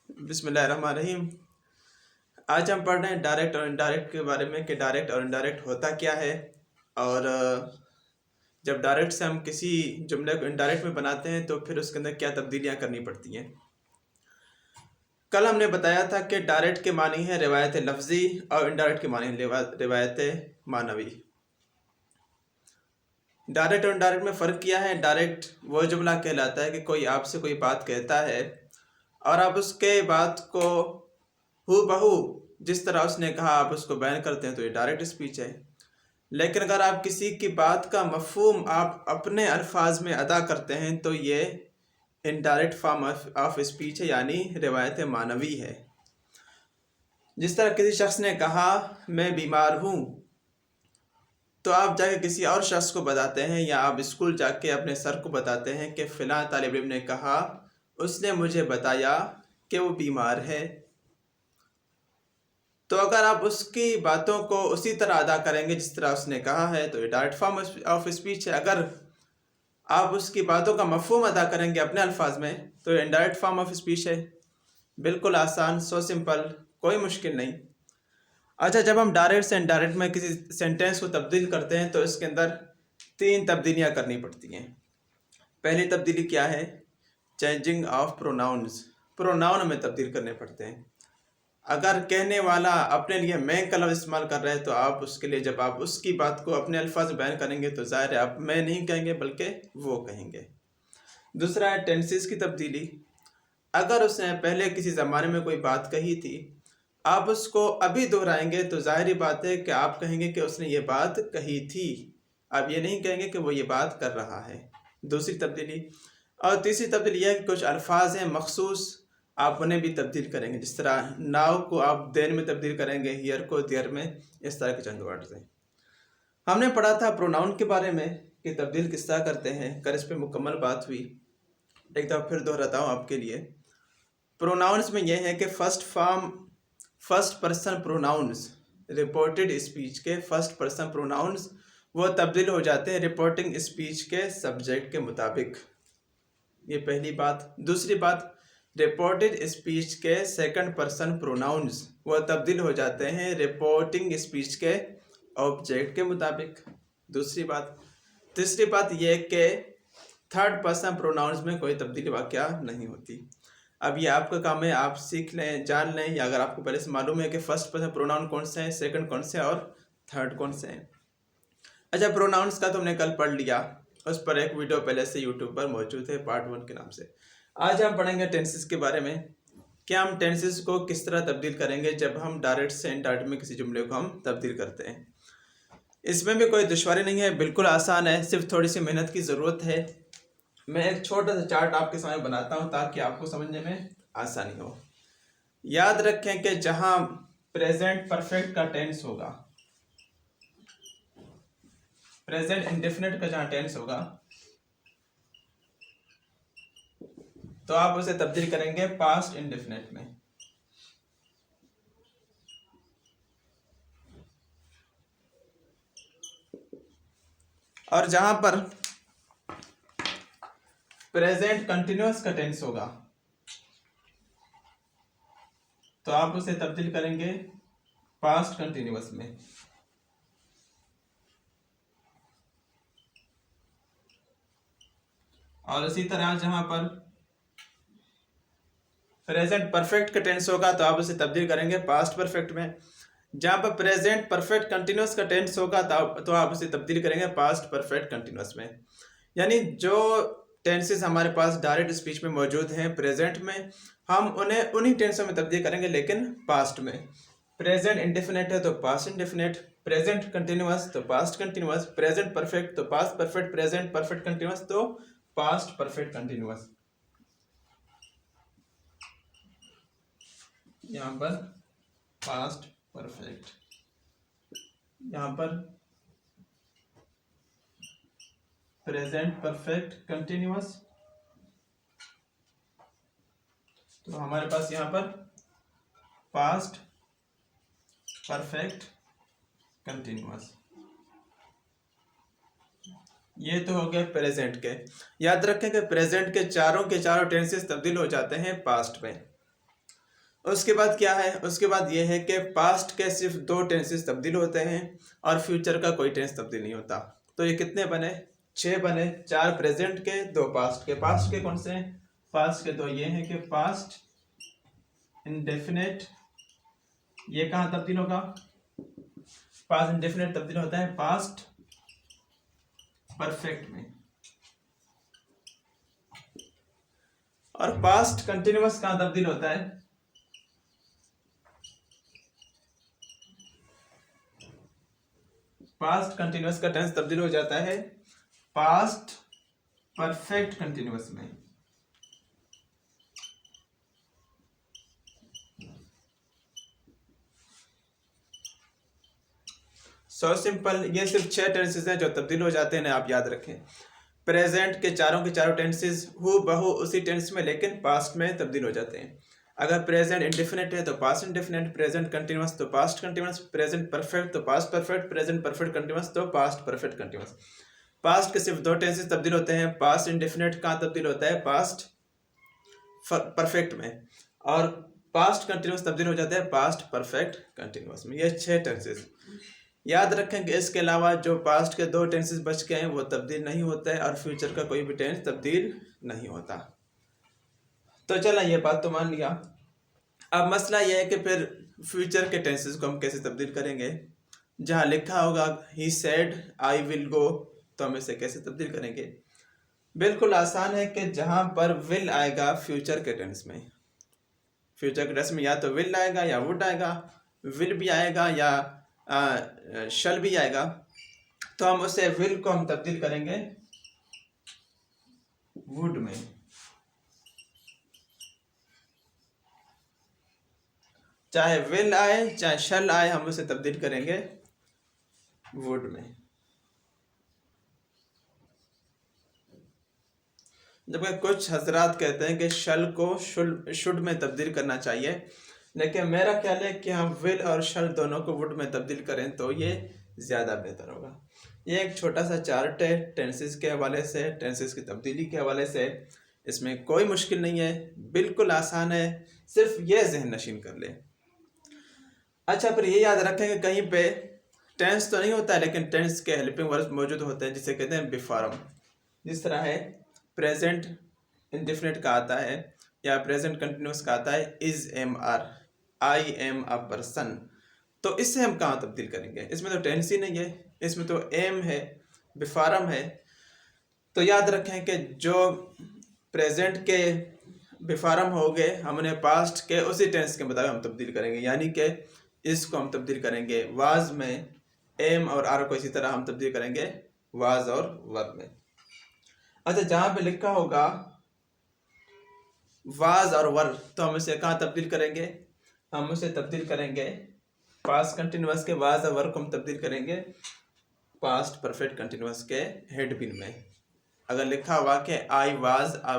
बिस्मिल्लाहिर्रहमानिर्रहीम। आज हम पढ़ रहे हैं डायरेक्ट और इनडायरेक्ट के बारे में कि डायरेक्ट और इनडायरेक्ट होता क्या है। और जब डायरेक्ट से हम किसी जुमले को इनडायरेक्ट में बनाते हैं तो फिर उसके अंदर क्या तब्दीलियां करनी पड़ती हैं। कल हमने बताया था कि डायरेक्ट के मानी है रिवायत लफ्ज़ी और इनडायरेक्ट के मानी है रिवायत मानवी। डायरेक्ट और इनडायरेक्ट में फ़र्क किया है। डायरेक्ट वो जुमला कहलाता है कि कोई आपसे कोई बात कहता है और आप उसके बात को हू बहू जिस तरह उसने कहा आप उसको बयान करते हैं तो ये डायरेक्ट स्पीच है। लेकिन अगर आप किसी की बात का मफहूम आप अपने अल्फाज में अदा करते हैं तो ये इनडायरेक्ट फॉर्म ऑफ स्पीच है, यानी रिवायत मानवी है। जिस तरह किसी शख्स ने कहा मैं बीमार हूँ, तो आप जाके किसी और शख्स को बताते हैं या आप स्कूल जाके अपने सर को बताते हैं कि फ़लाँ तालिब इल्म ने कहा, उसने मुझे बताया कि वो बीमार है। तो अगर आप उसकी बातों को उसी तरह अदा करेंगे जिस तरह उसने कहा है तो ये डायरेक्ट फॉर्म ऑफ स्पीच है। अगर आप उसकी बातों का मफहूम अदा करेंगे अपने अल्फाज में तो ये इनडायरेक्ट फॉर्म ऑफ स्पीच है। बिल्कुल आसान, सो सिंपल, कोई मुश्किल नहीं। अच्छा, जब हम डायरेक्ट से इनडायरेक्ट में किसी सेंटेंस को तब्दील करते हैं तो इसके अंदर 3 तब्दीलियाँ करनी पड़ती हैं। पहली तब्दीली क्या है? Changing of pronouns. प्रोनाउन में तब्दील करने पड़ते हैं। अगर कहने वाला अपने लिए मैं का लफ्ज़ इस्तेमाल कर रहा है तो आप उसके लिए जब आप उसकी बात को अपने अल्फाज में बयान करेंगे तो ज़ाहिर है आप मैं नहीं कहेंगे बल्कि वो कहेंगे। दूसरा है टेंसेस की तब्दीली। अगर उसने पहले किसी ज़माने में कोई बात कही थी, आप उसको अभी दोहराएंगे तो ज़ाहिर बात है कि आप कहेंगे कि उसने ये बात कही थी। आप ये नहीं कहेंगे कि वो ये बात कर रहा है। दूसरी तब्दीली। और तीसरी तब्दीली यह है कि कुछ अल्फाज हैं मखसूस, आप उन्हें भी तब्दील करेंगे। जिस तरह नाव को आप देन में तब्दील करेंगे, हियर को देयर में, इस तरह के चंद वर्ड्स हैं। हमने पढ़ा था प्रोनाउन के बारे में कि तब्दील किस तरह करते हैं। कर इस पर मुकम्मल बात हुई, एक दफ़ा फिर दोहराता हूँ आपके लिए। प्रोनाउंस में यह है कि first person pronouns, reported speech के फर्स्ट पर्सन प्रोनाउंस वो तब्दील हो जाते हैं रिपोर्टिंग स्पीच के सब्जेक्ट के मुताबिक। ये पहली बात। दूसरी बात, रिपोर्टेड स्पीच के सेकंड पर्सन प्रोनाउंस वो तब्दील हो जाते हैं रिपोर्टिंग स्पीच के ऑब्जेक्ट के मुताबिक। दूसरी बात। तीसरी बात यह कि थर्ड पर्सन प्रोनाउंस में कोई तब्दीली वाक़या नहीं होती। अब ये आपका काम है, आप सीख लें, जान लें, या अगर आपको पहले से मालूम है कि फर्स्ट पर्सन प्रोनाउन कौन से हैं, सेकंड कौन से हैं और थर्ड कौन से हैं। अच्छा, प्रोनाउंस का तुमने कल पढ़ लिया, उस पर एक वीडियो पहले से यूट्यूब पर मौजूद है पार्ट 1 के नाम से। आज हम पढ़ेंगे टेंसेस के बारे में कि हम टेंसेस को किस तरह तब्दील करेंगे जब हम डायरेक्ट से इनडायरेक्ट में किसी जुमले को हम तब्दील करते हैं। इसमें भी कोई दुश्वारी नहीं है, बिल्कुल आसान है, सिर्फ थोड़ी सी मेहनत की ज़रूरत है। मैं एक छोटा सा चार्ट आपके सामने बनाता हूँ ताकि आपको समझने में आसानी हो। याद रखें कि जहाँ प्रेजेंट परफेक्ट का टेंस होगा, प्रेजेंट इंडेफिनिट का जहाँ टेंस होगा, तो आप उसे तब्दील करेंगे पास्ट इंडेफिनिट में। और जहां पर प्रेजेंट कंटिन्यूअस का टेंस होगा तो आप उसे तब्दील करेंगे पास्ट कंटिन्यूअस में। और इसी तरह जहां पर प्रेजेंट परफेक्ट का टेंस होगा तो आप उसे तब्दील करेंगे पास्ट परफेक्ट में। जहां पर प्रेजेंट परफेक्ट कंटिन्यूअस का टेंस होगा तो आप उसे तब्दील करेंगे पास्ट परफेक्ट कंटिन्यूअस में। यानी जो टेंसेस हमारे पास डायरेक्ट स्पीच में मौजूद हैं प्रेजेंट में, हम उन्हें उन्हीं टेंसों में तब्दील करेंगे लेकिन पास्ट में। प्रेजेंट इंडेफिनिट है तो पास्ट इंडेफिनिट, प्रेजेंट कंटिन्यूअस तो पास्ट कंटिन्यूअस, प्रेजेंट परफेक्ट तो past perfect, present perfect continuous तो पास्ट परफेक्ट कंटिन्यूअस। यहाँ पर पास्ट परफेक्ट, यहाँ पर प्रेजेंट परफेक्ट कंटिन्यूअस, तो हमारे पास यहाँ पर पास्ट परफेक्ट कंटिन्यूअस। ये तो हो गया प्रेजेंट के। याद रखें कि प्रेजेंट के चारों टेंसेस तब्दील हो जाते हैं पास्ट में। उसके बाद क्या है, उसके बाद ये है कि पास्ट के सिर्फ 2 टेंसेस तब्दील होते हैं और फ्यूचर का कोई टेंस तब्दील नहीं होता। तो ये कितने बने, 6 बने, 4 प्रेजेंट के, 2 पास्ट के। पास्ट के कौन से हैं, पास्ट के 2 ये हैं कि पास्ट इंडेफिनिट, ये कहाँ तब्दील होगा, पास्ट इंडेफिनिट तब्दील होता है पास्ट परफेक्ट में। और पास्ट कंटिन्यूअस कहाँ तब्दील होता है, पास्ट कंटिन्यूअस का टेंस तब्दील हो जाता है पास्ट परफेक्ट कंटिन्यूअस में। सो सिंपल, ये सिर्फ 6 टेंसेस हैं जो तब्दील हो जाते हैं ना, आप याद रखें। प्रेजेंट के चारों टेंसेस हु बहु उसी टेंस में लेकिन पास्ट में तब्दील हो जाते हैं। अगर प्रेजेंट इंडेफिनिट है तो पास्ट इंडेफिनिट, प्रेजेंट कंटिन्यूअस तो पास्ट कंटिन्यूअस, प्रेजेंट परफेक्ट तो past perfect, present perfect continuous तो पास्ट परफेक्ट कंटिन्यूअस। पास्ट के सिर्फ 2 टेंसेस तब्दील होते हैं, पास्ट इंडेफिनिट कहाँ तब्दील होता है, पास्ट परफेक्ट में, और पास्ट कंटिन्यूअस तब्दील हो जाता है पास्ट परफेक्ट कंटिन्यूअस में। ये 6 टेंसेस याद रखें कि इसके अलावा जो पास्ट के 2 टेंसेस बच गए हैं वो तब्दील नहीं होता है और फ्यूचर का कोई भी टेंस तब्दील नहीं होता। तो चला, ये बात तो मान लिया। अब मसला यह है कि फिर फ्यूचर के टेंसेस को हम कैसे तब्दील करेंगे। जहाँ लिखा होगा he said I will go, तो हम इसे कैसे तब्दील करेंगे। बिल्कुल आसान है कि जहाँ पर विल आएगा फ्यूचर के टेंस में, फ्यूचर के टेंस में या तो विल आएगा या वुड आएगा, विल भी आएगा या शल भी आएगा, तो हम उसे विल को हम तब्दील करेंगे वुड में। चाहे विल आए चाहे शल आए, हम उसे तब्दील करेंगे वुड में। जबकि कुछ हजरात कहते हैं कि शल को शुड में तब्दील करना चाहिए, लेकिन मेरा ख्याल है कि हम विल और शल दोनों को वुड में तब्दील करें तो ये ज़्यादा बेहतर होगा। ये एक छोटा सा चार्ट है टेंसेस के हवाले से, टेंसेस की तब्दीली के हवाले से। इसमें कोई मुश्किल नहीं है, बिल्कुल आसान है, सिर्फ ये जहन नशीन कर ले। अच्छा, फिर ये याद रखें कि कहीं पे टेंस तो नहीं होता है लेकिन टेंस के हेल्पिंग वर्ब्स मौजूद होते हैं, जिसे कहते हैं बिफॉर्म। जिस तरह है प्रेजेंट इंडेफिनिट का आता है या प्रेजेंट कंटिन्यूस का आता है is am are, I am a person, तो इससे हम कहाँ तब्दील करेंगे। इसमें तो टेंस ही नहीं है, इसमें तो एम है, बिफॉर्म है। तो याद रखें कि जो प्रेजेंट के बिफॉर्म हो गए, हमने पास्ट के उसी टेंस के मुताबिक हम तब्दील करेंगे, यानी कि इसको हम तब्दील करेंगे वाज में, एम और आर को इसी तरह हम तब्दील करेंगे वाज और वर में। अच्छा, जहाँ पे लिखा होगा वाज और वर, तो हम इसे कहाँ तब्दील करेंगे, हम उसे तब्दील करेंगे पास्ट कंटिन्यूअस के वाज और वर को हम तब्दील करेंगे पास्ट परफेक्ट कंटिन्यूअस के हेड बीन में। अगर लिखा हुआ कि I was a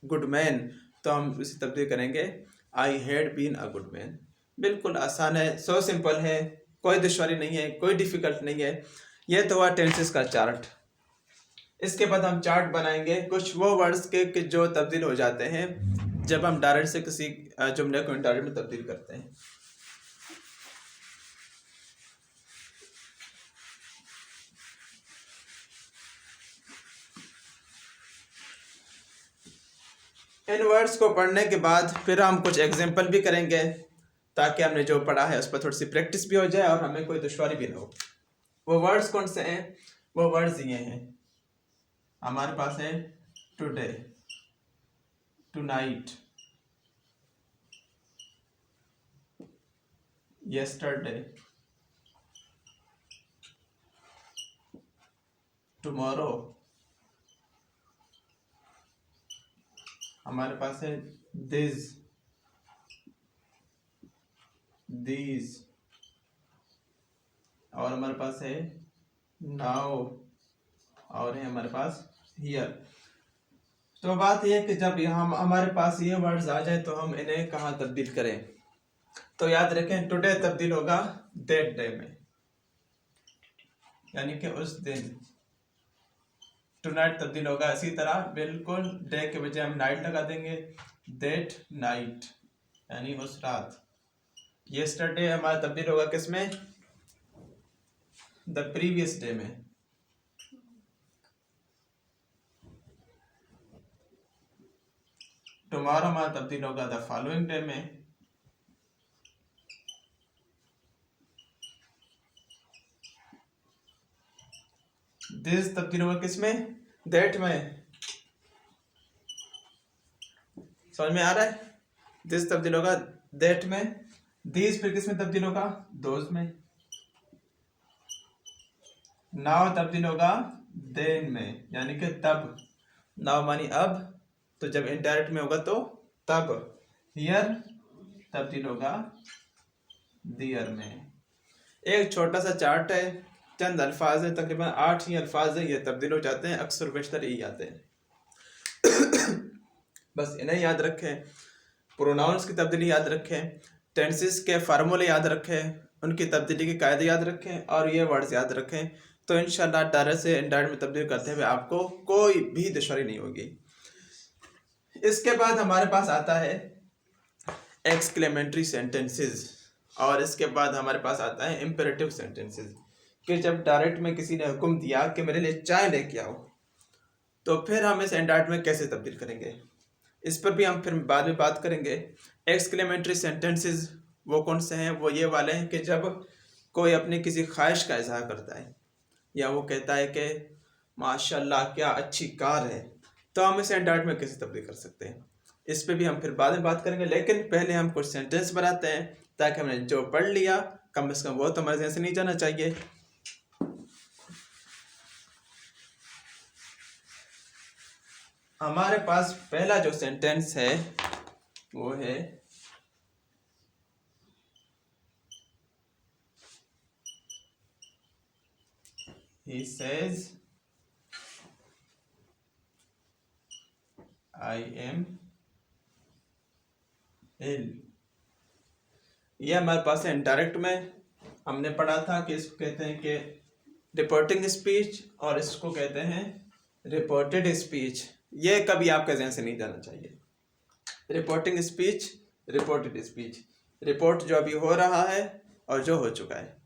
good man, तो हम इसे तब्दील करेंगे I had been a good man. बिल्कुल आसान है, सो सिंपल है, कोई दुश्वारी नहीं है, कोई डिफिकल्ट नहीं है। यह तो हुआ टेंसेस का चार्ट। इसके बाद हम चार्ट बनाएंगे कुछ वो वर्ड्स के जो तब्दील हो जाते हैं जब हम डायरेक्ट से किसी जुमले को इनडायरेक्ट में तब्दील करते हैं। इन वर्ड्स को पढ़ने के बाद फिर हम कुछ एग्जाम्पल भी करेंगे ताकि हमने जो पढ़ा है उस पर थोड़ी सी प्रैक्टिस भी हो जाए और हमें कोई दुश्वारी भी ना हो। वो वर्ड्स कौन से हैं, वो वर्ड्स ये हैं, हमारे पास है टुडे, टुनाइट, yesterday, tomorrow, हमारे पास है this, these, और हमारे पास है now, और है हमारे पास here। तो बात यह है कि जब हम हमारे पास ये वर्ड्स आ जाए तो हम इन्हें कहाँ तब्दील करें। तो याद रखें, टुडे तब्दील होगा दैट डे में, यानी कि उस दिन। टुनाइट तब्दील होगा इसी तरह, बिल्कुल डे के बजाय हम नाइट लगा देंगे, दैट नाइट। यानी उस रात। यस्टरडे हमारा तब्दील होगा किसमें? द प्रीवियस डे में। टुमारो हमारा तब्दील होगा द फॉलोइंग डे में। दिस तब्दील होगा किसमें? दैट में। समझ में आ रहा है? दिस तब्दील होगा दैट में। दिस फिर किसमें तब्दील होगा? दोज में। नाउ तब्दील होगा देन में, यानी कि तब। नाउ मानी अब, तो जब इनडायरेक्ट में होगा तो तब। हियर तब्दील होगा दियर में। एक छोटा सा चार्ट है, चंद अल्फाज है, तकरीबन 8 ही अल्फाज है, ये तब्दील हो जाते हैं, अक्सर बेशतर यही आते हैं। बस इन्हें याद रखें, प्रोनाउंस की तब्दीली याद रखें, टेंसेस के फार्मूले याद रखें, उनकी तब्दीली के कायदे याद रखें और ये वर्ड्स याद रखें, तो इंशाल्लाह डायरेक्ट से इनडायरेक्ट में तब्दील करते हुए आपको कोई भी दुश्वारी नहीं होगी। इसके बाद हमारे पास आता है एक्सक्लेमेटरी सेंटेंसेस, और इसके बाद हमारे पास आता है इम्पेरेटिव सेंटेंसेस, कि जब डायरेक्ट में किसी ने हुक्म दिया कि मेरे लिए चाय लेके आओ, तो फिर हम इस इनडायरेक्ट में कैसे तब्दील करेंगे, इस पर भी हम फिर बाद में बात करेंगे। एक्सक्लेमेटरी सेंटेंसेस वो कौन से हैं? वो ये वाले हैं कि जब कोई अपनी किसी ख्वाहिश का इजहार करता है, या वो कहता है कि माशाल्लाह क्या अच्छी कार है, तो हम इसे इनडायरेक्ट में कैसे तब्दील कर सकते हैं, इस पे भी हम फिर बाद में बात करेंगे। लेकिन पहले हम कुछ सेंटेंस बनाते हैं, ताकि हमने जो पढ़ लिया कम से कम वो तो हमारे ज़हन से नहीं जाना चाहिए। हमारे पास पहला जो सेंटेंस है वो है he says I am ill। ये हमारे पास है इनडायरेक्ट में। हमने पढ़ा था कि इसको कहते हैं कि रिपोर्टिंग स्पीच, और इसको कहते हैं रिपोर्टेड स्पीच। ये कभी आपके ज़हन से नहीं जाना चाहिए। Reporting speech, reported speech, report जो अभी हो रहा है और जो हो चुका है,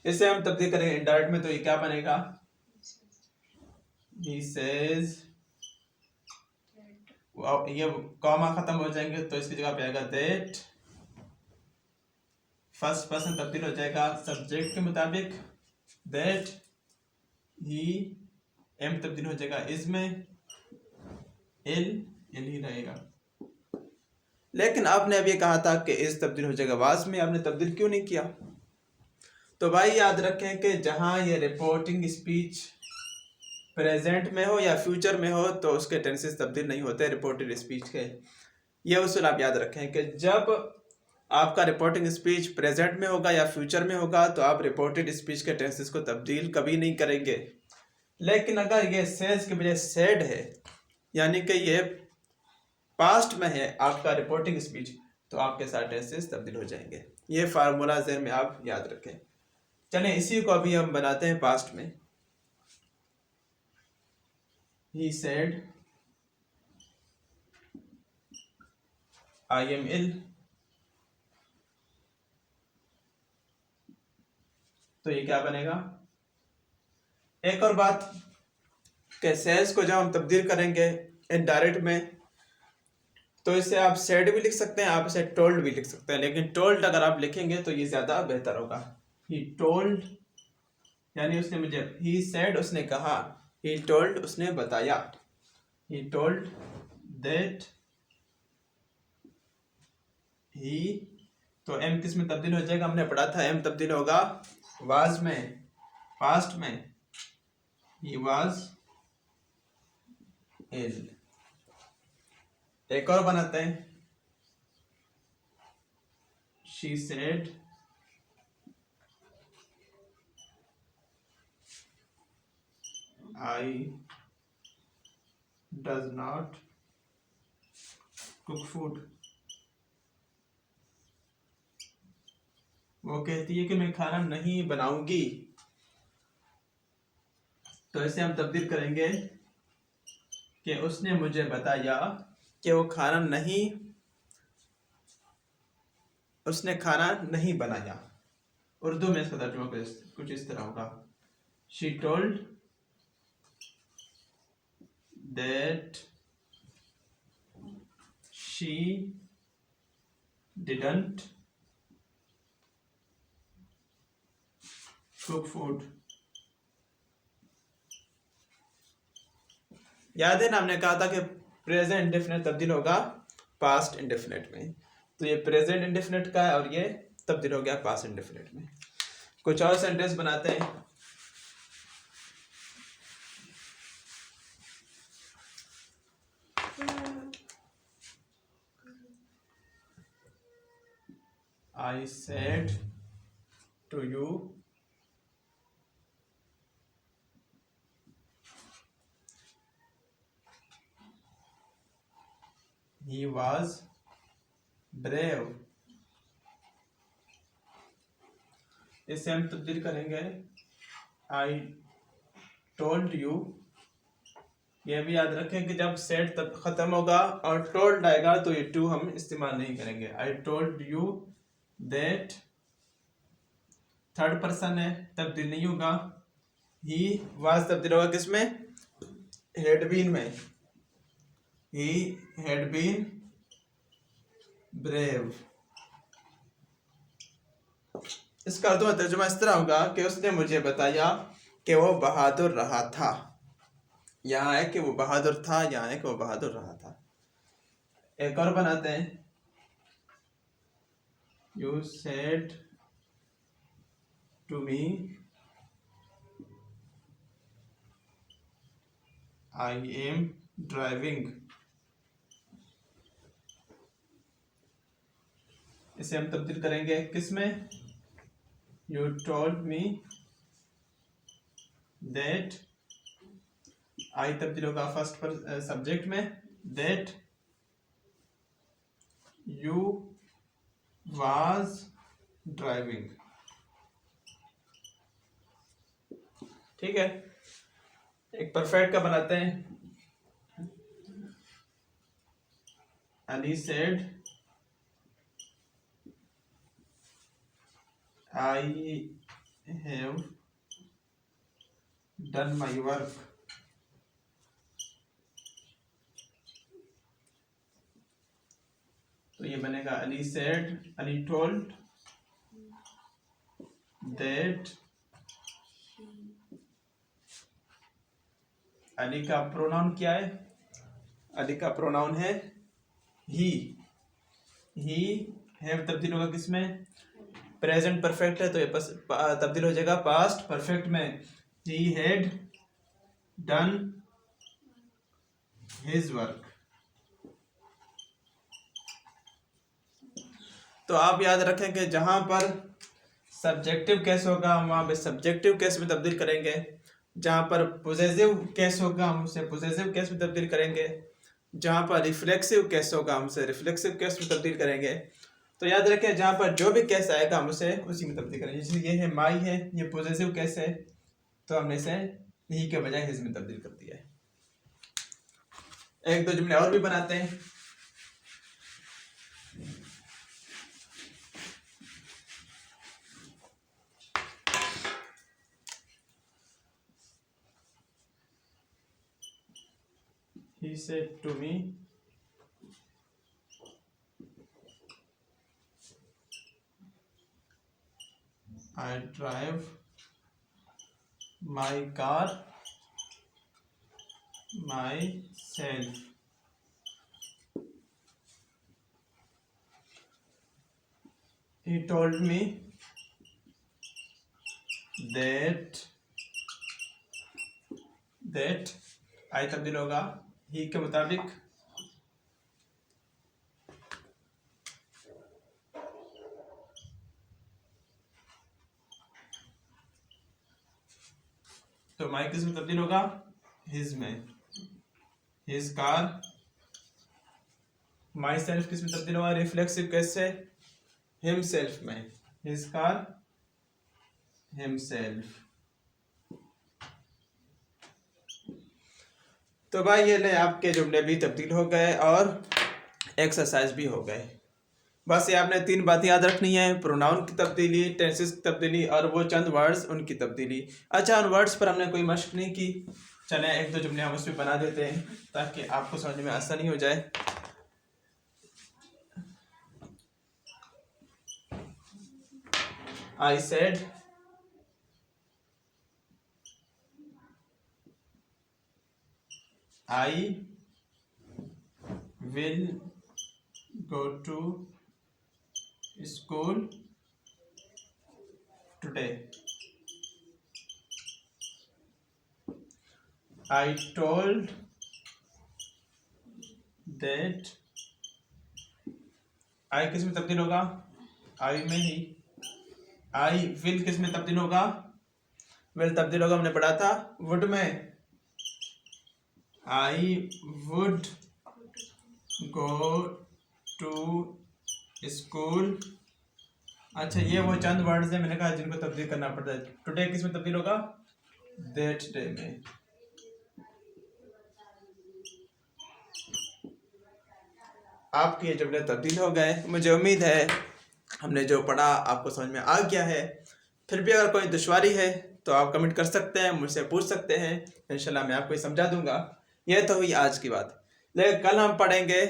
इसे हम तब्दील करेंगे इनडायरेक्ट में, तो ये क्या बनेगा? he says, ये कॉमा खत्म हो जाएंगे तो इसकी जगह पे आएगा दैट। फर्स्ट पर्सन तब्दील हो जाएगा सब्जेक्ट के मुताबिक, दैट ही। एम तब्दील हो जाएगा इज में, इल ही रहेगा। लेकिन आपने अभी कहा था कि इस तब्दील हो जाएगा वाज में, आपने तब्दील क्यों नहीं किया? तो भाई याद रखें कि जहां ये रिपोर्टिंग स्पीच प्रेजेंट में हो या फ्यूचर में हो, तो उसके टेंसेस तब्दील नहीं होते रिपोर्टेड स्पीच के। ये उसूल आप याद रखें कि जब आपका रिपोर्टिंग स्पीच प्रेजेंट में होगा या फ्यूचर में होगा, तो आप रिपोर्टेड स्पीच के टेंसेस को तब्दील कभी नहीं करेंगे। लेकिन अगर ये सेज के बजाय सेड है, यानी कि ये पास्ट में है आपका रिपोर्टिंग स्पीच, तो आपके सारे टेंसेस तब्दील हो जाएंगे। ये फार्मूला ज़हन में आप याद रखें। चलें इसी को अभी हम बनाते हैं पास्ट में। He said I am ill। तो ये क्या बनेगा? एक और बात कि सेज को जब हम तब्दील करेंगे इनडायरेक्ट में, तो इसे आप सेड भी लिख सकते हैं, आप इसे टोल्ड भी लिख सकते हैं, लेकिन टोल्ड अगर आप लिखेंगे तो ये ज़्यादा बेहतर होगा। ही टोल्ड, यानी उसने मुझे, ही सेड उसने कहा, ही टोल्ड उसने बताया, ही टोल्ड दैट ही। तो एम किस में तब्दील हो जाएगा? हमने पढ़ा था एम तब्दील होगा वाज में, पास्ट में, ही वाज इल। एक और बनाते हैं, she said I does not cook food. वो कहती है कि मैं खाना नहीं बनाऊंगी, तो इसे हम तब्दील करेंगे कि उसने मुझे बताया कि वो खाना नहीं उसने खाना नहीं बनाया। उर्दू में इसका तर्जुमा कुछ इस तरह होगा, she told that she didn't cook food. याद है ना, हमने कहा था कि प्रेजेंट इंडेफिनिट तब्दील होगा पास्ट इंडेफिनिट में, तो ये प्रेजेंट इंडेफिनिट का है और ये तब्दील हो गया पास्ट इंडेफिनिट में। कुछ और सेंटेंस बनाते हैं। I said to you he was brave। इसे हम तब्दील करेंगे I told you। ये भी याद रखें कि जब सेट तब खत्म होगा और टोल्ड आएगा तो ये टू हम इस्तेमाल नहीं करेंगे। I told you that, third person है, तब्दील नहीं होगा। ही वाज तब्दील होगा किसमें, हैड बीन में। He had been brave. इसका तर्जुमा इस तरह होगा कि उसने मुझे बताया कि वो बहादुर रहा था। यहाँ है कि वो बहादुर था, यहाँ है कि वो बहादुर रहा था। एक और बनाते हैं। You said to me I am driving. इसे हम तब्दील करेंगे किसमें, you told me that, I तब्दील होगा फर्स्ट पर सब्जेक्ट में, दैट यू वाज ड्राइविंग। ठीक है, एक परफेक्ट का बनाते हैं। Ali said I have done my work। तो ये बनेगा Ali said, Ali told that। Ali का प्रोनाउन क्या है, अली का प्रोनाउन है ही। ही हैव तब्दील होगा किसमें, प्रेजेंट परफेक्ट है तो ये तब्दील हो जाएगा पास्ट परफेक्ट में। He had done his work. तो आप याद रखें कि जहां पर सब्जेक्टिव केस होगा हम वहां पे सब्जेक्टिव केस में तब्दील करेंगे, जहां पर पोजेसिव केस होगा हम उसे पोजेसिव केस में तब्दील करेंगे, जहां पर रिफ्लेक्सिव केस होगा हम उसे रिफ्लेक्सिव केस में तब्दील करेंगे। तो याद रखें जहां पर जो भी केस आएगा हम उसे उसी में तब्दील करेंगे। जैसे ये है माई है, ये पोजेसिव केस है तो हमने इसे ही के बजाय हिज में तब्दील कर दिया है। एक दो जुमले और भी बनाते हैं। He said to me I drive my car myself। He told me that I तब्दील होगा ही के मुताबिक। तो माई किस में तब्दील होगा, हिज में। His car. माई सेल्फ किस में तब्दील होगा, रिफ्लेक्सिव कैसे, हिमसेल्फ में। His car himself. तो भाई ये ले आपके जुमले भी तब्दील हो गए और एक्सरसाइज भी हो गए। बस ये आपने 3 बातें याद रखनी है, प्रोनाउन की तब्दीली, टेंसेस की तब्दीली और वो चंद वर्ड्स उनकी तब्दीली। अच्छा, उन वर्ड्स पर हमने कोई मशक नहीं की, चलें एक दो जुमले हम उसमें बना देते हैं ताकि आपको समझने में आसानी हो जाए। I said I will go to school today. I told that I किस में तब्दील होगा? I में ही। I will किस में तब्दील होगा? will तब्दील होगा, हमने पढ़ा था would में। I would go to school। अच्छा, ये वो चंद वर्ड्स हैं मैंने कहा जिनको तब्दील करना पड़ता है। टुडे किस में तब्दील होगा? that day में। आपके ये जुमले तब्दील हो गए। मुझे उम्मीद है हमने जो पढ़ा आपको समझ में आ गया है। फिर भी अगर कोई दुश्वारी है तो आप कमेंट कर सकते हैं, मुझसे पूछ सकते हैं, इंशाल्लाह मैं आपको समझा दूंगा। यह तो हुई आज की बात, लेकिन कल हम पढ़ेंगे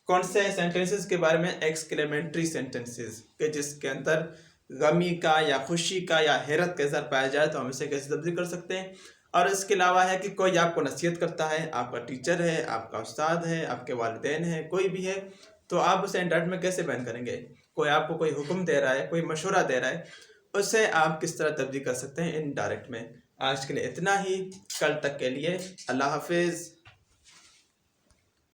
कौन से सेंटेंसेस के बारे में, एक्सक्लेमेटरी सेंटेंसेस के जिसके अंदर गमी का या खुशी का या हैरत का इज़हार पाया जाए तो हम इसे कैसे तब्दील कर सकते हैं। और इसके अलावा है कि कोई आपको नसीहत करता है, आपका टीचर है, आपका उस्ताद है, आपके वालिदैन है, कोई भी है, तो आप उसे इंडायरेक्ट में कैसे बयान करेंगे। कोई आपको कोई हुक्म दे रहा है, कोई मशवरा दे रहा है, उसे आप किस तरह तब्दील कर सकते हैं इनडायरेक्ट में। आज के लिए इतना ही, कल तक के लिए अल्लाह हाफिज़।